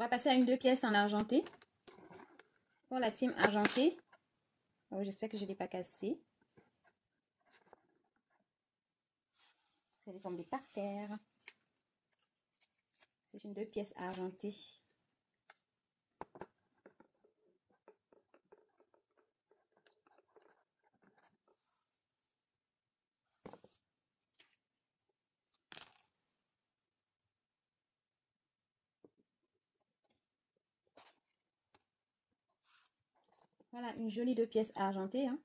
On va passer à une 2 pièces en argenté. Pour la team argentée. Oh, j'espère que je ne l'ai pas cassé. Elle est tombée par terre. C'est une 2 pièces argentée. Voilà, une jolie 2 pièces argentée. Hein.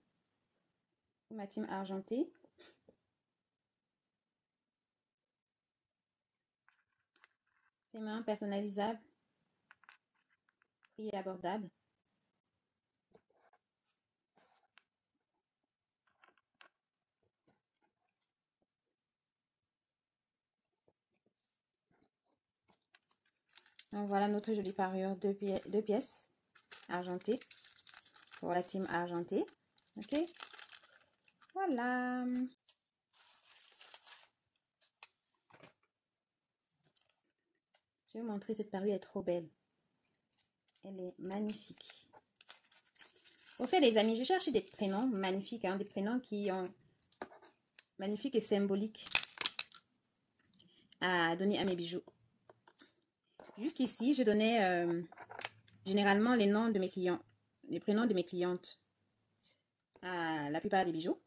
Ma team argentée. Les mains personnalisables. Prix abordable. Donc voilà notre jolie parure 2 pièces argentées pour la team argentée. Ok, voilà. Je vais vous montrer cette parure, elle est trop belle. Elle est magnifique. Au fait, les amis, je cherche des prénoms magnifiques, hein, des prénoms qui ont magnifiques et symboliques à donner à mes bijoux. Jusqu'ici, je donnais généralement les noms de mes clients, les prénoms de mes clientes à la plupart des bijoux.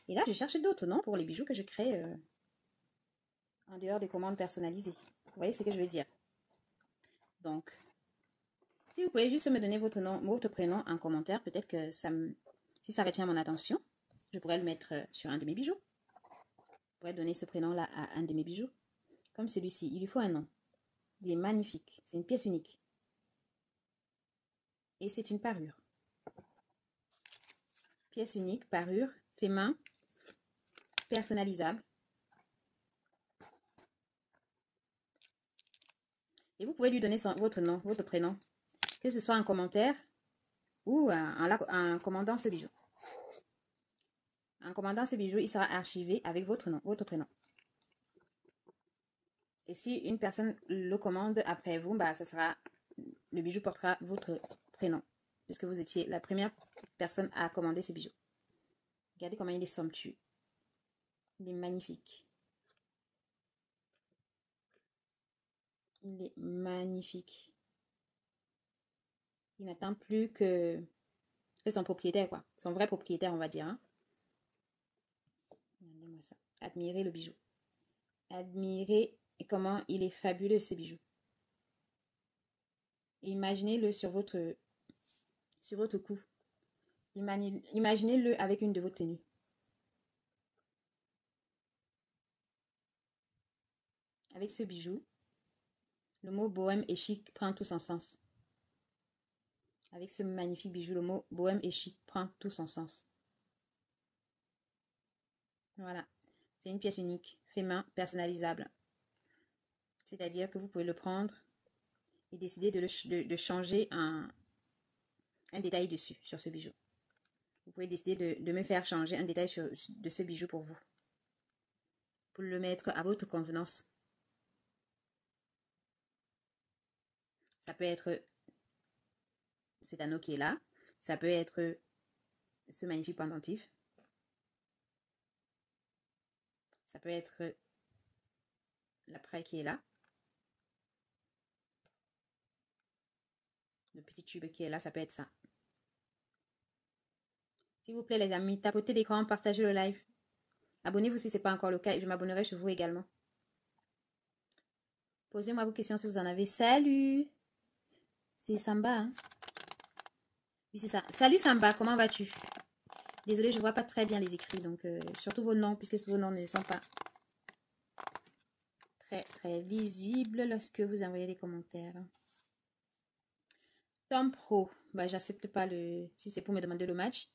Et là, je cherche d'autres noms pour les bijoux que je crée en dehors des commandes personnalisées. Vous voyez ce que je veux dire? Donc, si vous pouvez juste me donner votre nom, votre prénom en commentaire, peut-être que si ça retient mon attention, je pourrais le mettre sur un de mes bijoux. Je pourrais donner ce prénom-là à un de mes bijoux. Comme celui-ci, il lui faut un nom. Il est magnifique, c'est une pièce unique. Et c'est une parure. Pièce unique, parure, fait main, personnalisable. Et vous pouvez lui donner votre nom, votre prénom, que ce soit en commentaire ou en commandant ce bijou. En commandant ce bijou, il sera archivé avec votre nom, votre prénom. Et si une personne le commande après vous, bah, le bijou portera votre prénom, puisque vous étiez la première personne à commander ce bijou. Regardez comment il est somptueux. Il est magnifique. Il est magnifique. Il n'attend plus que son propriétaire, quoi. Son vrai propriétaire, on va dire. Hein. Regardez-moi ça. Admirez le bijou. Admirez comment il est fabuleux, ce bijou. Imaginez-le sur votre cou. Imaginez-le avec une de vos tenues. Avec ce bijou, le mot bohème et chic prend tout son sens. Avec ce magnifique bijou, le mot bohème et chic prend tout son sens. Voilà. C'est une pièce unique, fait main, personnalisable. C'est-à-dire que vous pouvez le prendre et décider de changer un détail dessus, sur ce bijou. Vous pouvez décider de me faire changer un détail de ce bijou pour vous. Pour le mettre à votre convenance. Ça peut être cet anneau qui est là. Ça peut être ce magnifique pendentif. Ça peut être la praille qui est là. Le petit tube qui est là, ça peut être ça. S'il vous plaît les amis, tapotez l'écran, partagez le live. Abonnez-vous si ce n'est pas encore le cas et je m'abonnerai chez vous également. Posez-moi vos questions si vous en avez. Salut! C'est Samba, hein? Oui, c'est ça. Salut Samba, comment vas-tu? Désolée, je ne vois pas très bien les écrits, donc surtout vos noms, puisque vos noms ne sont pas très visibles lorsque vous envoyez les commentaires. Tom Pro, bah, j'accepte pas si c'est pour me demander le match.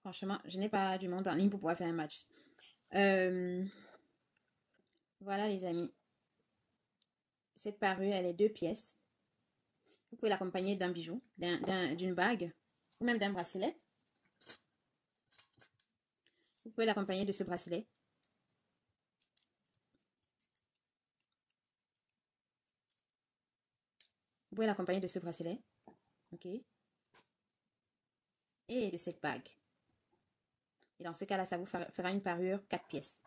Franchement, je n'ai pas du monde en ligne pour pouvoir faire un match. Voilà les amis. Cette parure, elle est 2 pièces. Vous pouvez l'accompagner d'un bijou, d'une bague ou même d'un bracelet. Vous pouvez l'accompagner de ce bracelet. Vous pouvez l'accompagner de ce bracelet. Ok. Et de cette bague. Et dans ce cas-là, ça vous fera une parure 4 pièces.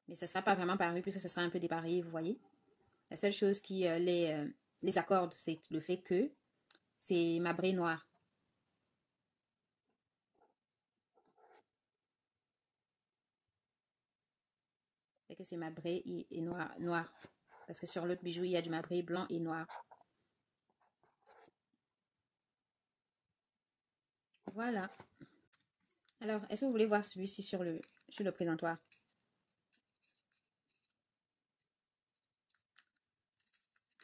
Mais ça ne sera pas vraiment parure puisque ça sera un peu dépareillé, vous voyez. La seule chose qui les accorde, c'est le fait que c'est marbré noir. Fait que c'est marbré et noir. Parce que sur l'autre bijou, il y a du marbré blanc et noir. Voilà. Alors, est-ce que vous voulez voir celui-ci sur le présentoir?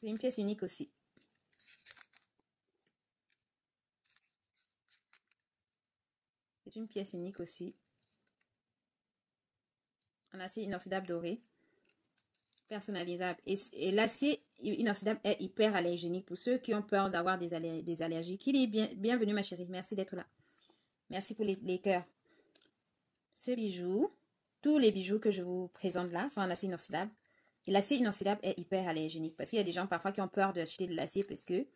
C'est une pièce unique aussi. C'est une pièce unique aussi. En acier inoxydable doré. Personnalisable. Et l'acier inoxydable est hyper allergénique. Pour ceux qui ont peur d'avoir des allergies, qu'il est bienvenue ma chérie. Merci d'être là. Merci pour les cœurs. Ce bijou, tous les bijoux que je vous présente là sont en acier inoxydable. Et l'acier inoxydable est hyper allergénique. Parce qu'il y a des gens parfois qui ont peur d'acheter de l'acier parce que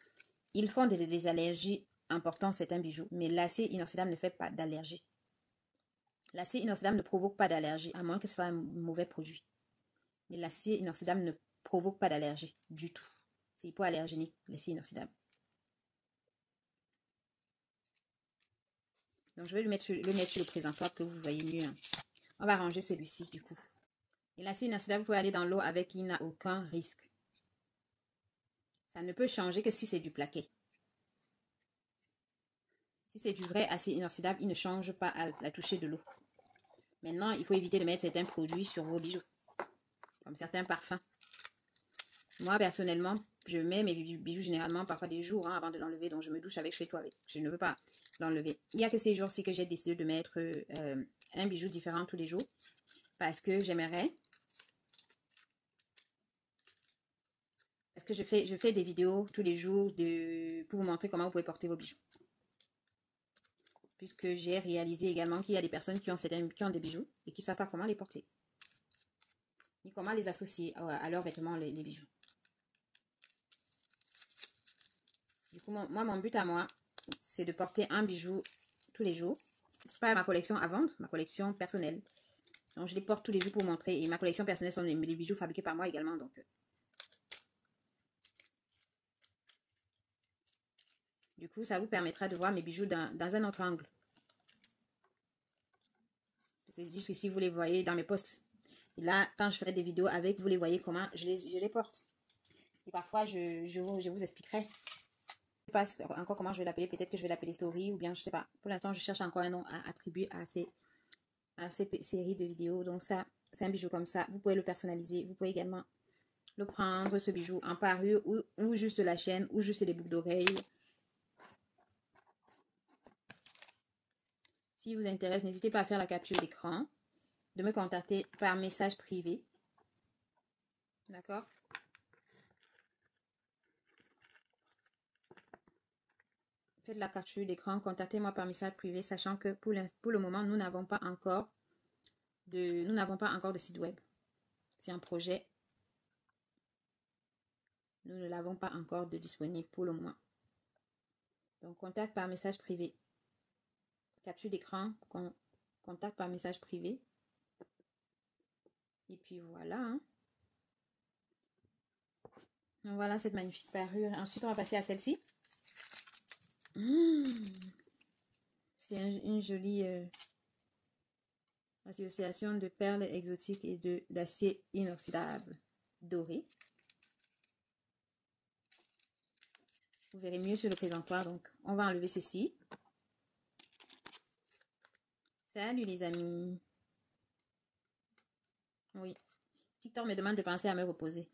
ils font des allergies importantes certains bijoux. Mais l'acier inoxydable ne fait pas d'allergie. L'acier inoxydable ne provoque pas d'allergie, à moins que ce soit un mauvais produit. Mais l'acier inoxydable ne provoque pas d'allergie du tout. C'est hypoallergénique, l'acier inoxydable. Donc, je vais le mettre sur le présentoir pour que vous voyez mieux. Hein. On va ranger celui-ci, du coup. Et l'acier inoxydable, vous pouvez aller dans l'eau avec, il n'a aucun risque. Ça ne peut changer que si c'est du plaqué. Si c'est du vrai acier inoxydable, il ne change pas à la toucher de l'eau. Maintenant, il faut éviter de mettre certains produits sur vos bijoux. Comme certains parfums. Moi, personnellement, je mets mes bijoux généralement parfois des jours avant de l'enlever. Donc, je me douche avec, je fais tout avec. Je ne veux pas l'enlever. Il n'y a que ces jours-ci que j'ai décidé de mettre un bijou différent tous les jours. Parce que j'aimerais. Parce que je fais des vidéos tous les jours pour vous montrer comment vous pouvez porter vos bijoux. Puisque j'ai réalisé également qu'il y a des personnes qui ont des bijoux et qui ne savent pas comment les porter. Ni comment les associer à leurs vêtements, les bijoux. Du coup, mon but à moi, c'est de porter un bijou tous les jours. Pas ma collection à vendre, ma collection personnelle. Donc, je les porte tous les jours pour montrer. Et ma collection personnelle sont les bijoux fabriqués par moi également. Donc, du coup, ça vous permettra de voir mes bijoux dans un autre angle. C'est juste que si vous les voyez dans mes posts. Et là, quand je ferai des vidéos avec, vous les voyez comment je les porte. Et parfois, je vous expliquerai. Je ne sais pas encore comment je vais l'appeler. Peut-être que je vais l'appeler story ou bien je ne sais pas. Pour l'instant, je cherche encore un nom à attribuer à ces séries de vidéos. Donc ça, c'est un bijou comme ça. Vous pouvez le personnaliser. Vous pouvez également le prendre, ce bijou, en parure ou juste la chaîne ou juste les boucles d'oreilles. Si vous intéresse, n'hésitez pas à faire la capture d'écran, de me contacter par message privé. D'accord? Faites la capture d'écran, contactez-moi par message privé, sachant que pour le moment, nous n'avons pas encore de site web. C'est un projet. Nous ne l'avons pas encore de disponible pour le moment. Donc, contact par message privé. Capture d'écran, contact par message privé. Et puis voilà. Hein. Donc voilà cette magnifique parure. Ensuite, on va passer à celle-ci. C'est une jolie association de perles exotiques et d'acier inoxydable doré. Vous verrez mieux sur le présentoir. Donc, on va enlever ceci. Salut les amis. Oui. TikTok me demande de penser à me reposer.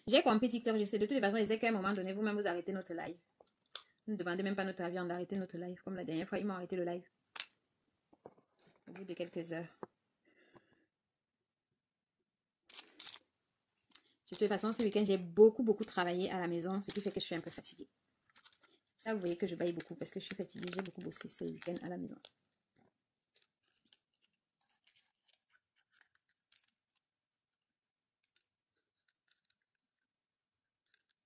J'ai compris TikTok, je sais. De toutes les façons, je sais qu'à un moment donné, vous-même, vous arrêtez notre live. Vous ne demandez même pas notre avis, on a arrêté notre live. Comme la dernière fois, ils m'ont arrêté le live. Au bout de quelques heures. De toute façon, ce week-end, j'ai beaucoup travaillé à la maison, ce qui fait que je suis un peu fatiguée. Ça, vous voyez que je baille beaucoup parce que je suis fatiguée. J'ai beaucoup bossé ce week-end à la maison.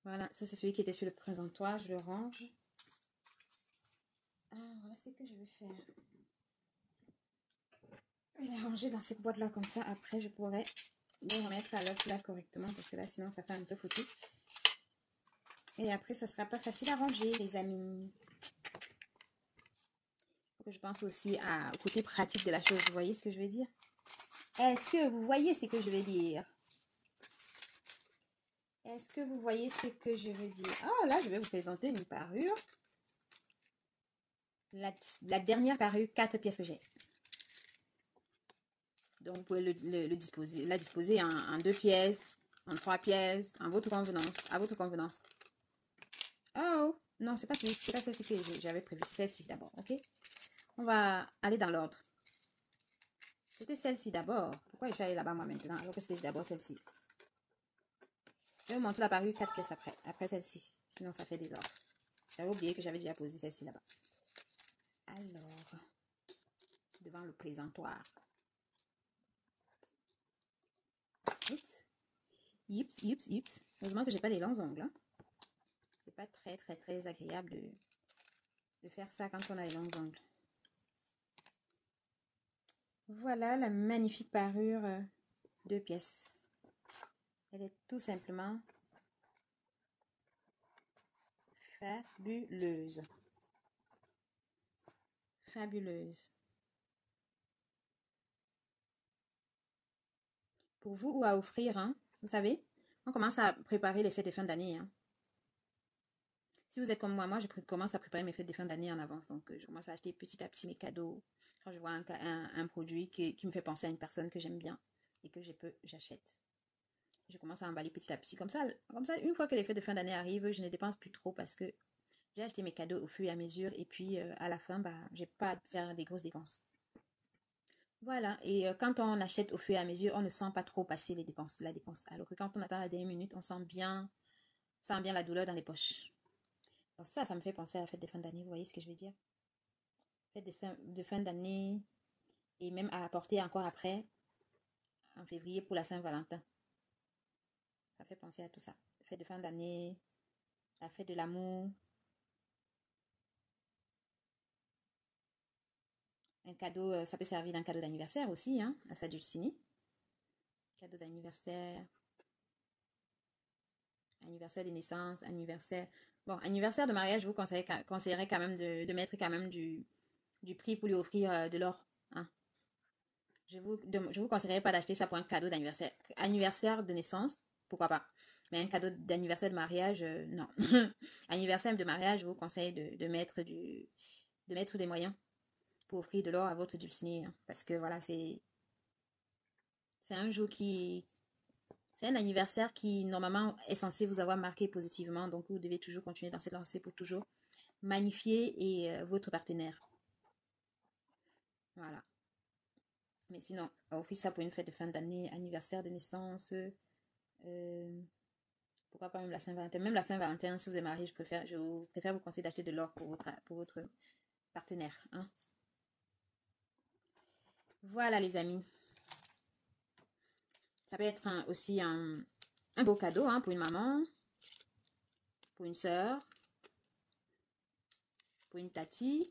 Voilà, ça c'est celui qui était sur le présentoir. Je le range. Ah, voilà ce que je vais faire. Je vais les ranger dans cette boîte-là comme ça. Après, je pourrais les remettre à leur place correctement parce que là, sinon, ça fait un peu foutu. Et après, ça sera pas facile à ranger, les amis. Faut que je pense aussi au côté pratique de la chose. Vous voyez ce que je veux dire? Est-ce que vous voyez ce que je veux dire? Est-ce que vous voyez ce que je veux dire? Oh, là, je vais vous présenter une parure. La dernière parure, 4 pièces que j'ai. Donc, vous pouvez la disposer en 2 pièces, en 3 pièces, en votre convenance, à votre convenance. Oh, non, c'est pas celle-ci que j'avais prévu. C'est celle-ci d'abord, ok? On va aller dans l'ordre. C'était celle-ci d'abord. Pourquoi je suis allée là-bas moi maintenant alors que c'était d'abord celle-ci? Je vais vous montrer la parure 4 pièces après celle-ci. Sinon, ça fait désordre. J'avais oublié que j'avais déjà posé celle-ci là-bas. Alors, devant le présentoir. Oups. Yips. Heureusement que j'ai pas les longs ongles. Hein. C'est pas très agréable de faire ça quand on a les longs ongles. Voilà la magnifique parure 2 pièces. Elle est tout simplement fabuleuse. Fabuleuse. Pour vous ou à offrir, hein, vous savez, on commence à préparer les fêtes de fin d'année. Hein. Si vous êtes comme moi, je commence à préparer mes fêtes de fin d'année en avance. Donc, je commence à acheter petit à petit mes cadeaux. Quand je vois un produit qui me fait penser à une personne que j'aime bien et que j'achète. Je commence à emballer petit à petit. Comme ça, une fois que les fêtes de fin d'année arrivent, je ne dépense plus trop parce que j'ai acheté mes cadeaux au fur et à mesure. Et puis, à la fin, j'ai pas à faire des grosses dépenses. Voilà, et quand on achète au fur et à mesure, on ne sent pas trop passer la dépense. Alors que quand on attend la dernière minute, on sent bien la douleur dans les poches. Donc ça me fait penser à la fête de fin d'année, vous voyez ce que je veux dire? Fête de fin d'année, et même à apporter encore après, en février pour la Saint-Valentin. Ça fait penser à tout ça. Fête de fin d'année, la fête de l'amour. Un cadeau, ça peut servir d'un cadeau d'anniversaire aussi, hein, à sa Dulcinée. Cadeau d'anniversaire. Anniversaire de naissance, anniversaire. Bon, anniversaire de mariage, je vous conseillerais quand même de mettre quand même du prix pour lui offrir de l'or. Hein. Je vous conseillerais pas d'acheter ça pour un cadeau d'anniversaire. Anniversaire de naissance, pourquoi pas. Mais un cadeau d'anniversaire de mariage, non. Anniversaire de mariage, je vous conseille de mettre des moyens pour offrir de l'or à votre dulcinée. Hein, parce que voilà, c'est un jour c'est un anniversaire qui, normalement, est censé vous avoir marqué positivement. Donc, vous devez toujours continuer dans cette lancée pour toujours magnifier votre partenaire. Voilà. Mais sinon, offrir ça pour une fête de fin d'année, anniversaire de naissance, pourquoi pas même la Saint-Valentin. Même la Saint-Valentin, si vous êtes marié, je préfère vous conseiller d'acheter de l'or pour votre partenaire. Hein. Voilà, les amis. Ça peut être aussi un beau cadeau hein, pour une maman, pour une soeur, pour une tati.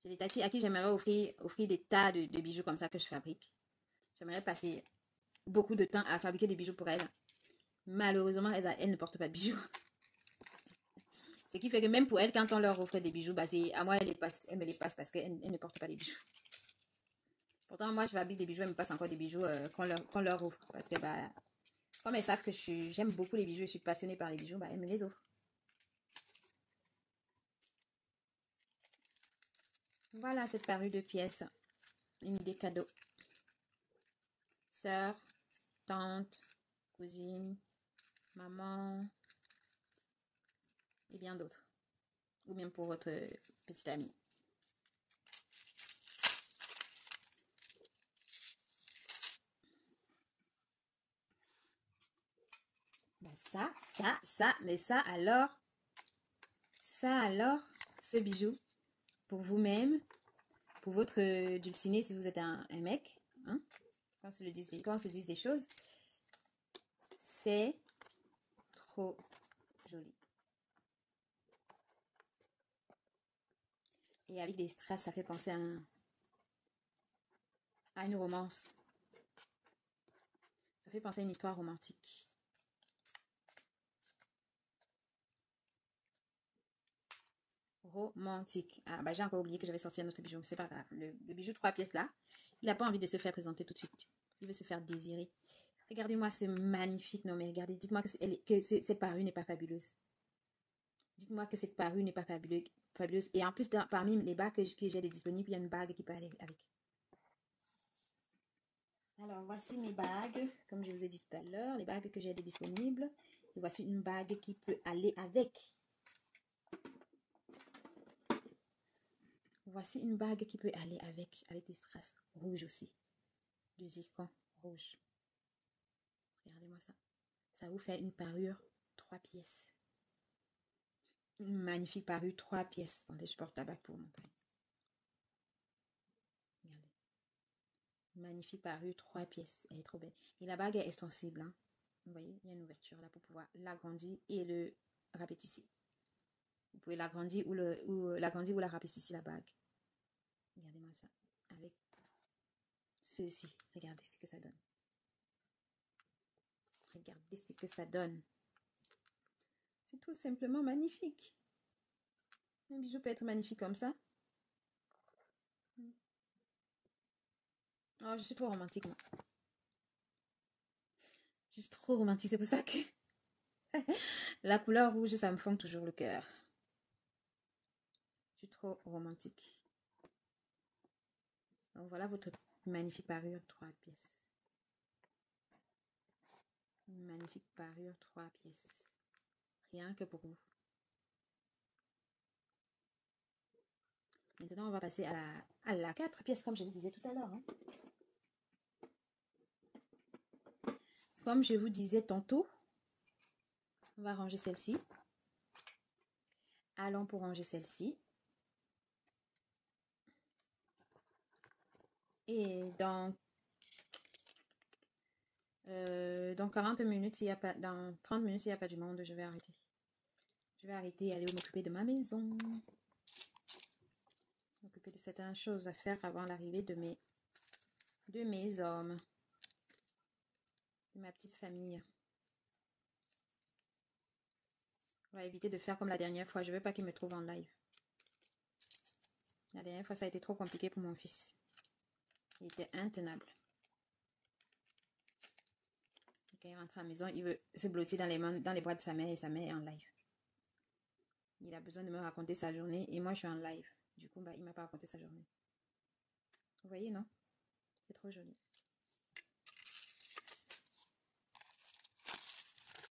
J'ai des tatis à qui j'aimerais offrir des tas de bijoux comme ça que je fabrique. J'aimerais passer beaucoup de temps à fabriquer des bijoux pour elles. Malheureusement, elles ne portent pas de bijoux. Ce qui fait que même pour elles, quand on leur offre des bijoux, c'est à moi, elles me les passent parce qu'elles ne portent pas des bijoux. Pourtant, moi, je fabrique des bijoux, elles me passent encore des bijoux qu'on leur offre. Parce que, comme elles savent que j'aime beaucoup les bijoux, je suis passionnée par les bijoux, elles me les offrent. Voilà cette parure de pièces. Une idée cadeau. Sœur, tante, cousine, maman et bien d'autres. Ou même pour votre petite amie. Mais ça alors, ce bijou pour vous-même, pour votre dulciné, si vous êtes un mec, hein, quand on se dit des choses, c'est trop joli. Et avec des strass, ça fait penser à une romance. Ça fait penser à une histoire romantique. Romantique. Ah, bah j'ai encore oublié que j'avais sorti un autre bijou. C'est pas grave. Le bijou 3 pièces là, il n'a pas envie de se faire présenter tout de suite. Il veut se faire désirer. Regardez-moi, c'est magnifique. Non, mais regardez, dites-moi que cette parure n'est pas fabuleuse. Dites-moi que cette parure n'est pas fabuleuse. Et en plus, parmi les bagues que j'ai disponibles, il y a une bague qui peut aller avec. Alors, voici mes bagues, comme je vous ai dit tout à l'heure, les bagues que j'ai disponibles. Et voici une bague qui peut aller avec. Voici une bague qui peut aller avec des strass rouges aussi. Du zircon rouge. Regardez-moi ça. Ça vous fait une parure 3 pièces. Une magnifique parure 3 pièces. Attendez, je porte la bague pour vous montrer. Regardez. Magnifique parure 3 pièces. Elle est trop belle. Et la bague est extensible. Hein. Vous voyez, il y a une ouverture là pour pouvoir l'agrandir et le rapetisser. Vous pouvez l'agrandir ou la rapetisser la bague. Regardez-moi ça. Avec ceci. Regardez ce que ça donne. Regardez ce que ça donne. C'est tout simplement magnifique. Un bijou peut être magnifique comme ça. Oh, je suis trop romantique, moi. Je suis trop romantique. C'est pour ça que la couleur rouge, ça me fond toujours le cœur. Je suis trop romantique. Donc voilà votre magnifique parure 3 pièces. Une magnifique parure 3 pièces. Rien que pour vous. Maintenant, on va passer à la 4 pièces, comme je vous disais tout à l'heure. Hein. Comme je vous disais tantôt, on va ranger celle-ci. Allons pour ranger celle-ci. Et dans 40 minutes, s'il y a pas, dans 30 minutes, s'il n'y a pas du monde, je vais arrêter. Je vais arrêter et aller m'occuper de ma maison. M'occuper de certaines choses à faire avant l'arrivée de mes hommes. De ma petite famille. On va éviter de faire comme la dernière fois. Je ne veux pas qu'il me trouve en live. La dernière fois, ça a été trop compliqué pour mon fils. Il était intenable. Quand il rentre à la maison, il veut se blottir dans les bras de sa mère et sa mère est en live. Il a besoin de me raconter sa journée et moi, je suis en live. Du coup, il ne m'a pas raconté sa journée. Vous voyez, non? C'est trop joli.